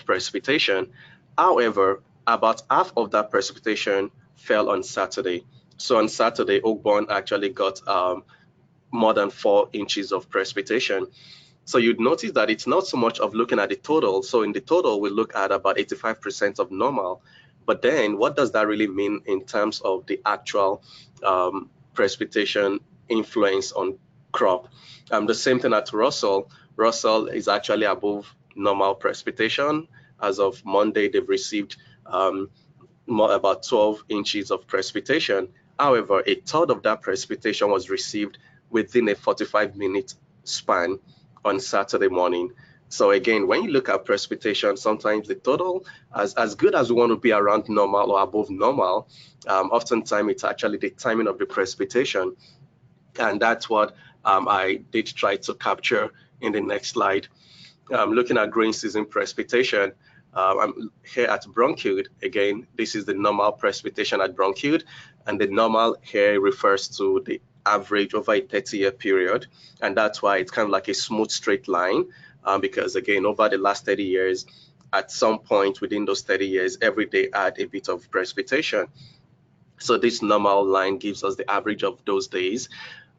precipitation. However, about half of that precipitation fell on Saturday. So on Saturday, Oakburn actually got more than 4 inches of precipitation. So you'd notice that it's not so much of looking at the total. So in the total, we look at about 85% of normal. But then what does that really mean in terms of the actual precipitation influence on crop? The same thing at Russell. Russell is actually above normal precipitation. As of Monday, they've received about 12 inches of precipitation. However, a third of that precipitation was received within a 45-minute span on Saturday morning. So again, when you look at precipitation, sometimes the total, as good as we want to be around normal or above normal, oftentimes it's actually the timing of the precipitation. And that's what I did try to capture in the next slide. Looking at growing season precipitation, I'm here at Bronchiod. Again, this is the normal precipitation at Bronchiod, and the normal here refers to the average over a 30-year period, and that's why it's kind of like a smooth straight line, because again, over the last 30 years, at some point within those 30 years, every day had a bit of precipitation. So this normal line gives us the average of those days.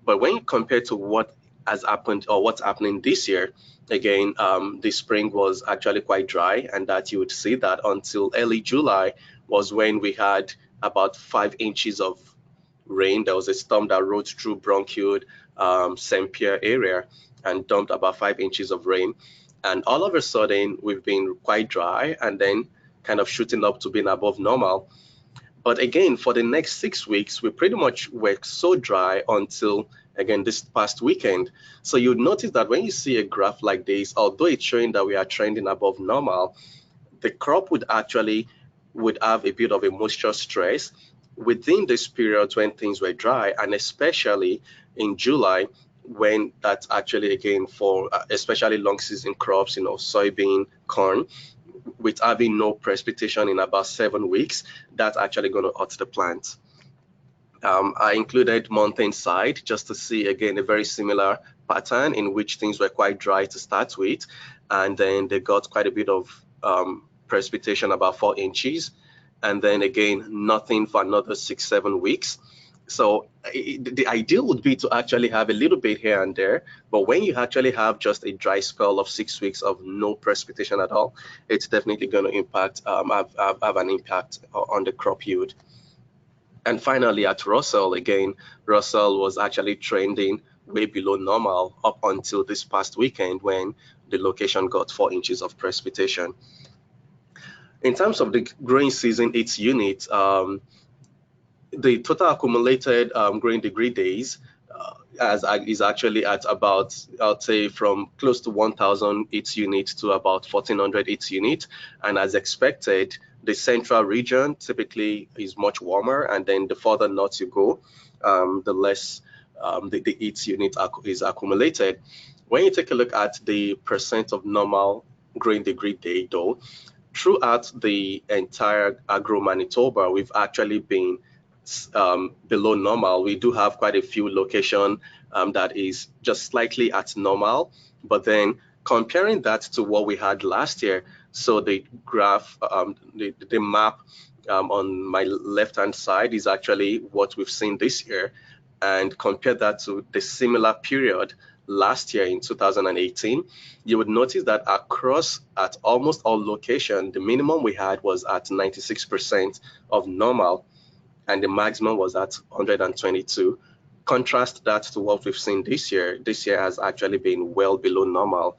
But when you compare to what has happened or what's happening this year, again, the spring was actually quite dry, and that you would see that until early July was when we had about 5 inches of rain. There was a storm that rode through Bronchiod, St. Pierre area, and dumped about 5 inches of rain. And all of a sudden, we've been quite dry and then kind of shooting up to being above normal. But again, for the next 6 weeks, we pretty much were so dry until, again, this past weekend. So you'd notice that when you see a graph like this, although it's showing that we are trending above normal, the crop would have a bit of a moisture stress within this period when things were dry, and especially in July, when that's actually, again, for especially long season crops, soybean, corn, with having no precipitation in about 7 weeks, that's actually going to hurt the plant. I included mountainside just to see, again, a very similar pattern in which things were quite dry to start with, and then they got quite a bit of precipitation, about 4 inches, and then again, nothing for another 6-7 weeks. So the ideal would be to actually have a little bit here and there, but when you actually have just a dry spell of 6 weeks of no precipitation at all, it's definitely going to impact, have an impact on the crop yield. And finally, at Russell, again, Russell was actually trending way below normal up until this past weekend when the location got 4 inches of precipitation. In terms of the growing season, its units, the total accumulated growing degree days is actually at about, I'd say, from close to 1,000 its units to about 1,400 its unit. And as expected, the central region typically is much warmer, and then the further north you go, the less the its unit is accumulated. When you take a look at the percent of normal growing degree day, though, throughout the entire agro Manitoba, we've actually been below normal. We do have quite a few locations that is just slightly at normal, but then comparing that to what we had last year, So the graph, the map on my left-hand side is actually what we've seen this year, and compare that to the similar period last year in 2018, you would notice that across at almost all locations, the minimum we had was at 96% of normal, and the maximum was at 122. Contrast that to what we've seen this year. This year has actually been well below normal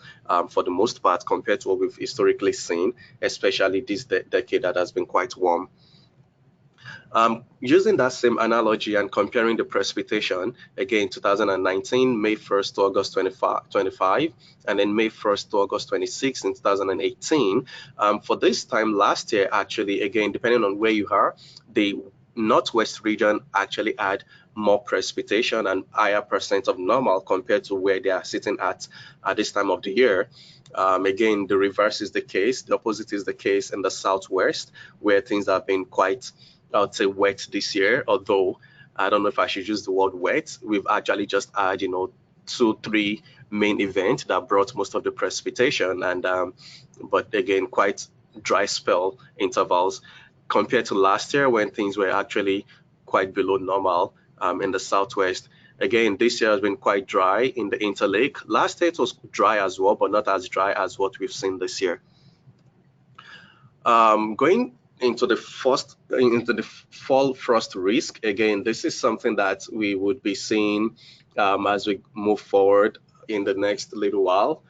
for the most part compared to what we've historically seen, especially this decade that has been quite warm. Using that same analogy and comparing the precipitation, again, 2019, May 1st to August 25, and then May 1st to August 26 in 2018. For this time last year, actually, again, depending on where you are, the Northwest region actually had more precipitation and higher percent of normal compared to where they are sitting at this time of the year. Again, the reverse is the case. The opposite is the case in the Southwest, where things have been quite, I would say, wet this year, although I don't know if I should use the word wet. We've actually just had, 2-3 main events that brought most of the precipitation, and but again, quite dry spell intervals compared to last year when things were actually quite below normal in the Southwest. Again, this year has been quite dry in the Interlake. Last year it was dry as well, but not as dry as what we've seen this year. Going into the fall frost risk, again, this is something that we would be seeing as we move forward in the next little while.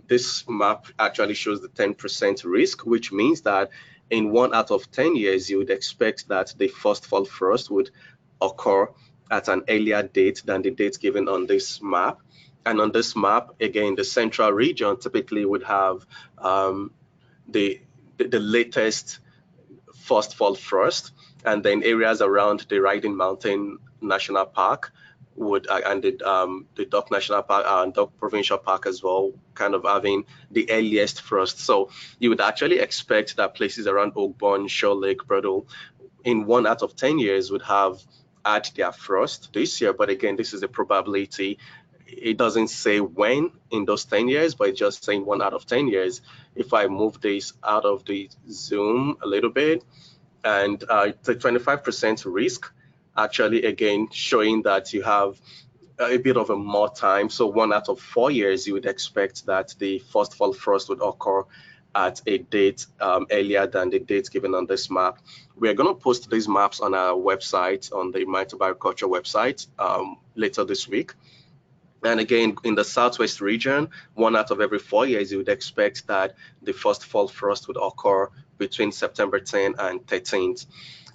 This map actually shows the 10% risk, which means that in 1 out of 10 years, you would expect that the first fall frost would occur at an earlier date than the date given on this map. And on this map, again, the central region typically would have the latest first fall frost, and then areas around the Riding Mountain National Park would and the Duck National Park and Duck Provincial Park as well, kind of having the earliest frost. So you would actually expect that places around Oakburn, Shore Lake, Bredel, in 1 out of 10 years would have had their frost this year. But again, this is a probability. It doesn't say when in those 10 years, but it's just saying 1 out of 10 years. If I move this out of the zoom a little bit, and the 25% risk, actually, again, showing that you have a bit of a more time. So 1 out of 4 years, you would expect that the first fall frost would occur at a date earlier than the date given on this map. We're going to post these maps on our website, on the Manitoba Agriculture website later this week. And again, in the Southwest region, 1 out of every 4 years, you would expect that the first fall frost would occur between September 10 and 13th.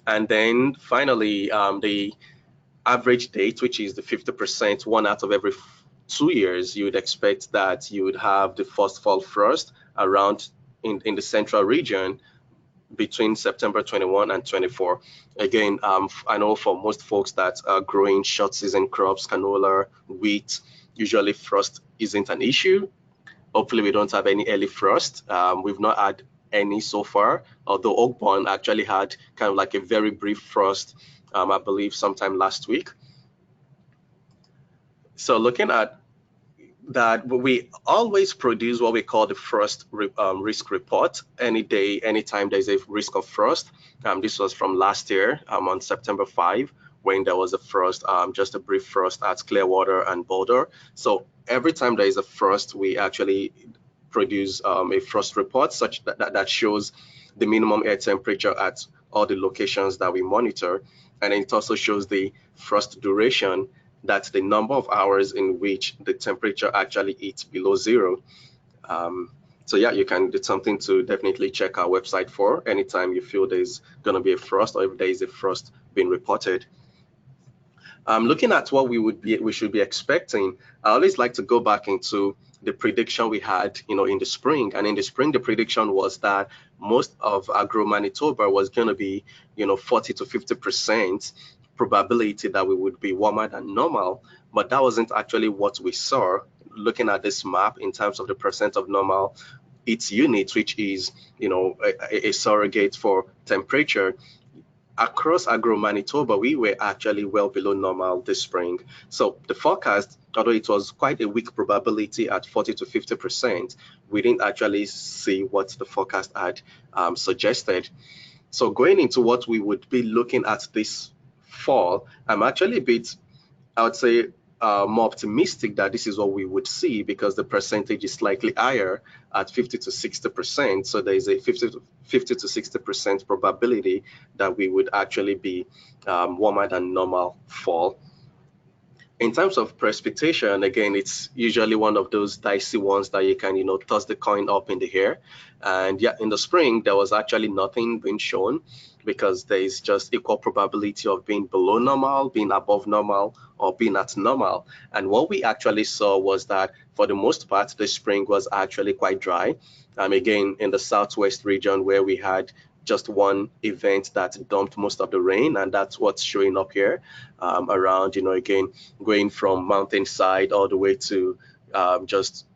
And then finally, the average date, which is the 50%, 1 out of every 2 years, you would expect that you would have the first fall frost around in the central region between September 21 and 24. Again, I know for most folks that are growing short season crops, canola, wheat, usually frost isn't an issue. Hopefully we don't have any early frost. We've not had any so far, although Oakburn actually had kind of like a very brief frost, I believe sometime last week. So looking at that, we always produce what we call the frost risk report any day, anytime there's a risk of frost. This was from last year on September 5, when there was a frost, just a brief frost at Clearwater and Boulder. So every time there is a frost, we actually produce a frost report such that shows the minimum air temperature at all the locations that we monitor. And it also shows the frost duration, that's the number of hours in which the temperature actually hits below zero. So yeah, it's something to definitely check our website for anytime you feel there's going to be a frost, or if there is a frost being reported. Looking at what we should be expecting, I always like to go back into the prediction we had, in the spring. And in the spring, the prediction was that most of Agro Manitoba was going to be, 40 to 50% probability that we would be warmer than normal. But that wasn't actually what we saw. Looking at this map in terms of the percent of normal, its unit, which is, a surrogate for temperature, across Manitoba, we were actually well below normal this spring. So the forecast, although it was quite a weak probability at 40 to 50%, we didn't actually see what the forecast had suggested. So going into what we would be looking at this fall, I'm actually a bit, I would say, more optimistic that this is what we would see, because the percentage is slightly higher at 50 to 60%. So there is a 50 to 60% probability that we would actually be warmer than normal fall. In terms of precipitation, again, it's usually one of those dicey ones that you can, toss the coin up in the air. And yeah, in the spring, there was actually nothing being shown, because there is just equal probability of being below normal, being above normal, or being at normal. And what we actually saw was that for the most part, the spring was actually quite dry. Again, in the southwest region, where we had just one event that dumped most of the rain, and that's what's showing up here around, again, going from mountainside all the way to just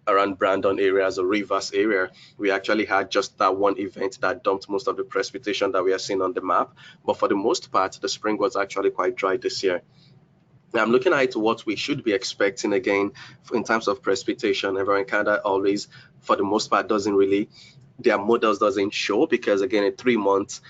around Brandon areas or Rivers area. We actually had just that one event that dumped most of the precipitation that we are seeing on the map. But for the most part, the spring was actually quite dry this year. Now, I'm looking at what we should be expecting again in terms of precipitation. Everyone kind of always, for the most part, doesn't really, their models doesn't show, because again, a 3 months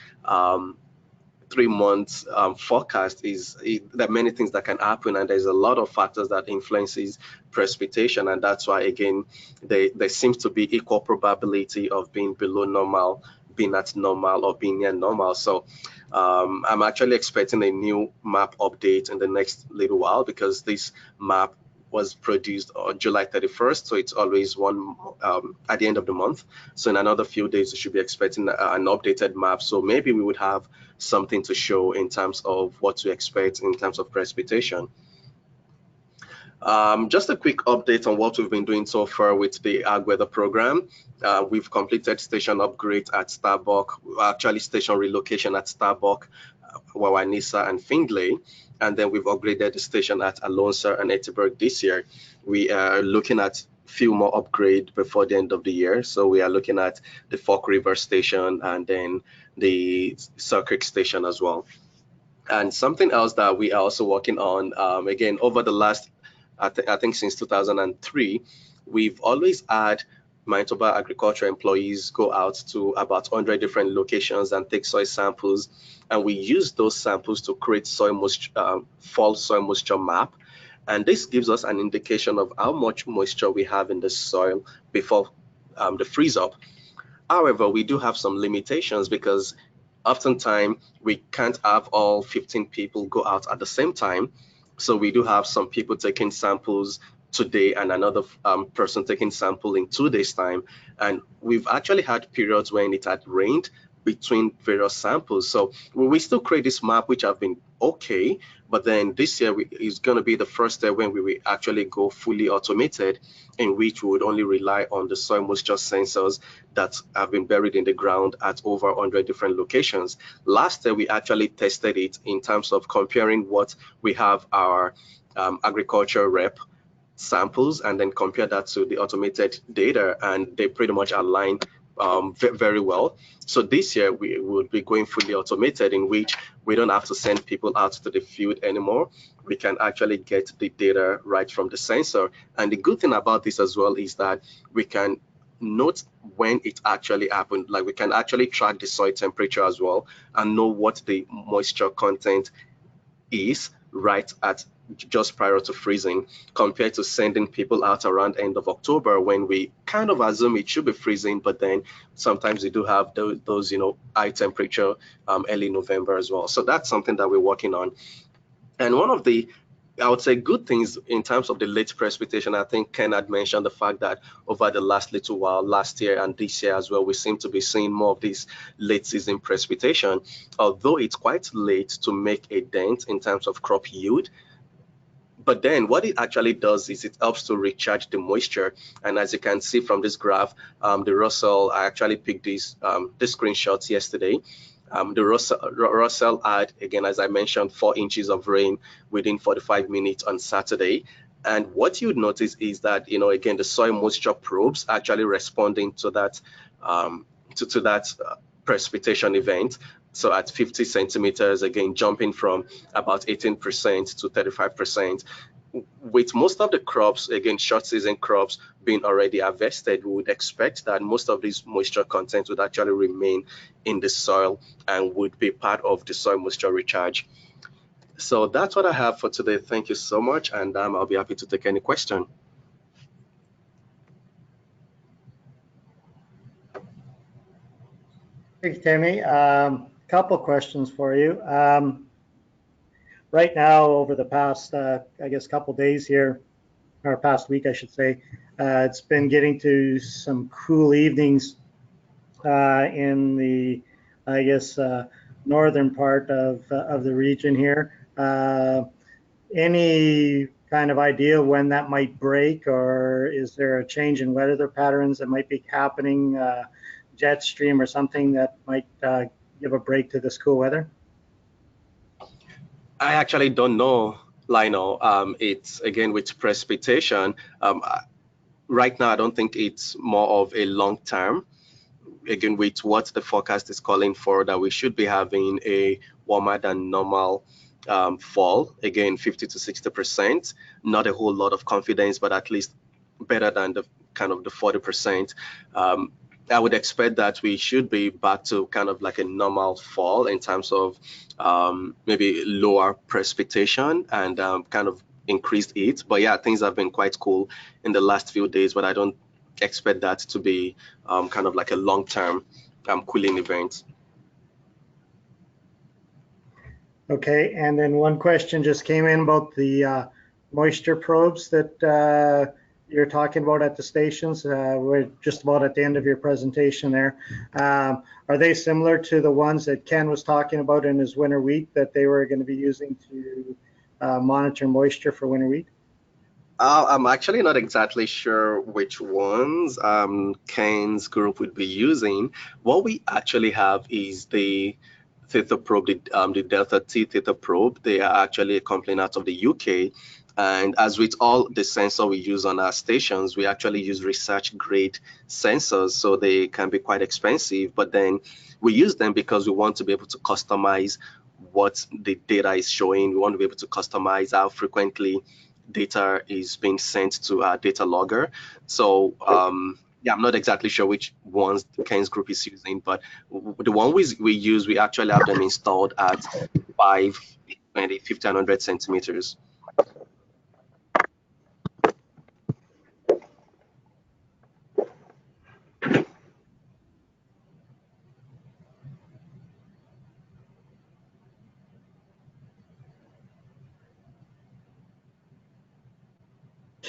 forecast there are many things that can happen, and there's a lot of factors that influences precipitation, and that's why again there seems to be equal probability of being below normal, being at normal, or being near normal. So I'm actually expecting a new map update in the next little while, because this map was produced on July 31st, so it's always one at the end of the month. So in another few days, we should be expecting an updated map. So maybe we would have something to show in terms of what to expect in terms of precipitation. Just a quick update on what we've been doing so far with the Ag Weather program. We've completed station upgrade at Starbuck, actually station relocation at Starbuck, Wawanisa, and Findlay. And then we've upgraded the station at Alonsa and Etterberg this year. We are looking at few more upgrades before the end of the year. So we are looking at the Fork River station and then the Selkirk station as well. And something else that we are also working on, again, over the last, I think since 2003, we've always had Manitoba agriculture employees go out to about 100 different locations and take soil samples, and we use those samples to create fall soil moisture map. And this gives us an indication of how much moisture we have in the soil before the freeze up. However, we do have some limitations, because oftentimes we can't have all 15 people go out at the same time. So we do have some people taking samples today and another person taking sample in 2 days time. And we've actually had periods when it had rained between various samples. So we still create this map, which have been okay, but then this year is going to be the first year when we will actually go fully automated, in which we would only rely on the soil moisture sensors that have been buried in the ground at over 100 different locations. Last year, we actually tested it in terms of comparing what we have our agriculture rep samples and then compare that to the automated data, and they pretty much align very well. So this year we will be going fully automated, in which we don't have to send people out to the field anymore. We can actually get the data right from the sensor. And the good thing about this as well is that we can note when it actually happened. Like, we can actually track the soil temperature as well and know what the moisture content is right at just prior to freezing, compared to sending people out around end of October, when we kind of assume it should be freezing, but then sometimes we do have those high temperature early November as well. So that's something that we're working on. And one of the, I would say, good things in terms of the late precipitation, I think Ken had mentioned the fact that over the last little while, last year and this year as well, we seem to be seeing more of this late season precipitation, although it's quite late to make a dent in terms of crop yield. But then what it actually does is it helps to recharge the moisture. And as you can see from this graph, the Russell, I actually picked these screenshots yesterday. The Russell had, again, as I mentioned, 4 inches of rain within 45 minutes on Saturday. And what you'd notice is that, again, the soil moisture probes actually responding to that precipitation event. So at 50 centimeters, again, jumping from about 18% to 35%. With most of the crops, again, short season crops being already harvested, we would expect that most of these moisture content would actually remain in the soil and would be part of the soil moisture recharge. So that's what I have for today. Thank you so much, and I'll be happy to take any question. Thank you, Timmy. Couple questions for you. Right now, over the past, I guess, couple days here, or past week, I should say, it's been getting to some cool evenings in the, I guess, northern part of the region here. Any kind of idea when that might break, or is there a change in weather patterns that might be happening, jet stream or something that might give a break to this cool weather? I actually don't know, Lionel. It's again with precipitation. Right now, I don't think it's more of a long term. Again, with what the forecast is calling for, that we should be having a warmer than normal fall. Again, 50 to 60%. Not a whole lot of confidence, but at least better than the kind of the 40%. I would expect that we should be back to kind of like a normal fall in terms of maybe lower precipitation and kind of increased heat. But yeah, things have been quite cool in the last few days, but I don't expect that to be kind of like a long-term cooling event. Okay, and then one question just came in about the moisture probes that you're talking about at the stations. We're just about at the end of your presentation there. Are they similar to the ones that Ken was talking about in his winter wheat that they were going to be using to monitor moisture for winter wheat? I'm actually not exactly sure which ones Ken's group would be using. What we actually have is the theta probe, the Delta T theta probe. They are actually a company out of the UK. And as with all the sensors we use on our stations, we actually use research grade sensors, so they can be quite expensive. But then we use them because we want to be able to customize what the data is showing. We want to be able to customize how frequently data is being sent to our data logger. So yeah, I'm not exactly sure which ones Ken's group is using, but the one we use, we actually have them installed at 1500 centimeters.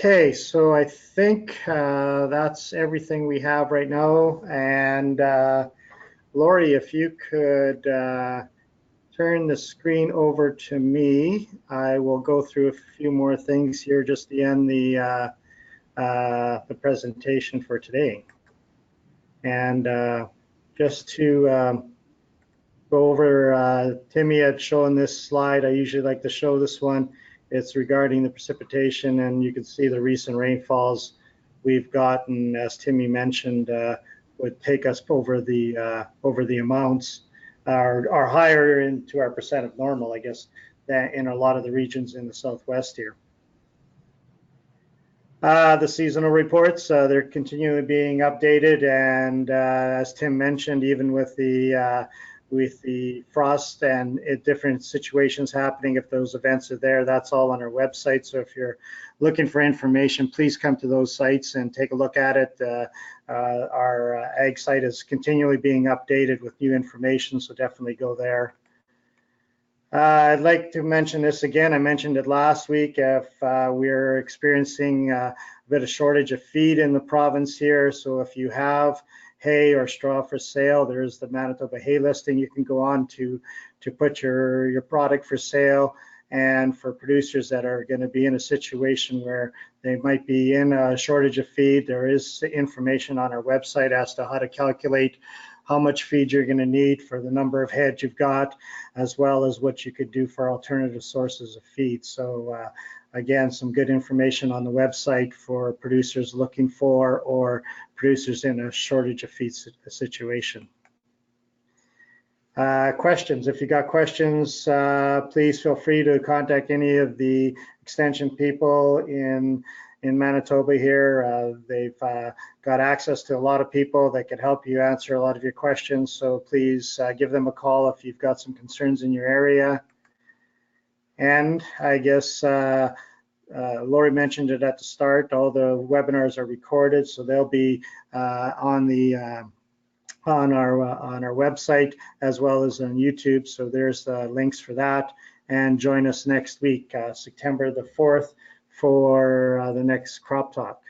Okay, so I think that's everything we have right now. And Lori, if you could turn the screen over to me, I will go through a few more things here just to end the presentation for today. And just to go over, Timmy had shown this slide. I usually like to show this one. It's regarding the precipitation, and you can see the recent rainfalls we've gotten, as Timmy mentioned, would take us over the amounts, are higher into our percent of normal, I guess, than in a lot of the regions in the Southwest here. The seasonal reports, they're continually being updated, and as Tim mentioned, even with the frost and different situations happening, if those events are there, that's all on our website. So if you're looking for information, please come to those sites and take a look at it. Our ag site is continually being updated with new information, so definitely go there. I'd like to mention this again. I mentioned it last week. If we're experiencing a bit of shortage of feed in the province here, so if you have hay or straw for sale, there's the Manitoba hay listing. You can go on to put your product for sale. And for producers that are going to be in a situation where they might be in a shortage of feed, there is information on our website as to how to calculate how much feed you're going to need for the number of head you've got, as well as what you could do for alternative sources of feed. So again, some good information on the website for producers looking for or producers in a shortage of feed situation. Questions. If you got questions, please feel free to contact any of the extension people in Manitoba here. They've got access to a lot of people that could help you answer a lot of your questions. So please give them a call if you've got some concerns in your area. And I guess Lori mentioned it at the start, all the webinars are recorded, so they'll be on our website as well as on YouTube. So there's the links for that. And join us next week, September the 4th, for the next Crop Talk.